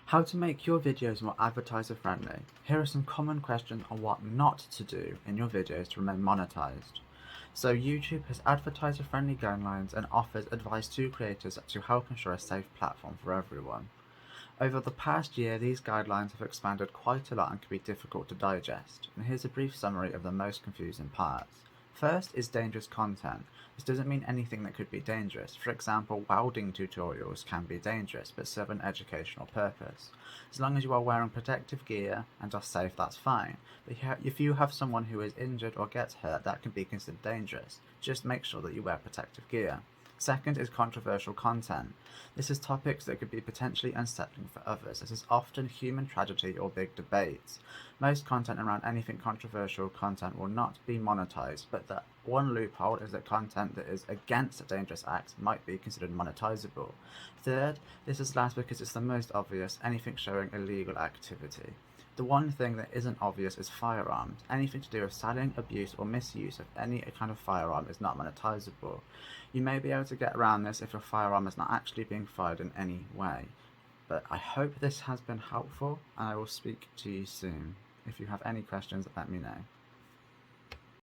How to make your videos more advertiser friendly. Here are some common questions on what not to do in your videos to remain monetized. So YouTube has advertiser friendly guidelines and offers advice to creators to help ensure a safe platform for everyone. Over the past year, these guidelines have expanded quite a lot and can be difficult to digest, and here's a brief summary of the most confusing parts. First is dangerous content. This doesn't mean anything that could be dangerous. For example, welding tutorials can be dangerous, but serve an educational purpose. As long as you are wearing protective gear and are safe, that's fine. But if you have someone who is injured or gets hurt, that can be considered dangerous. Just make sure that you wear protective gear. Second is controversial content. This is topics that could be potentially unsettling for others. This is often human tragedy or big debates. Most content around anything controversial content will not be monetized, but the one loophole is that content that is against dangerous acts might be considered monetizable. Third, this is last because it's the most obvious, anything showing illegal activity. The one thing that isn't obvious is firearms. Anything to do with selling, abuse, or misuse of any kind of firearm is not monetizable. You may be able to get around this if your firearm is not actually being fired in any way. But I hope this has been helpful, and I will speak to you soon. If you have any questions, let me know.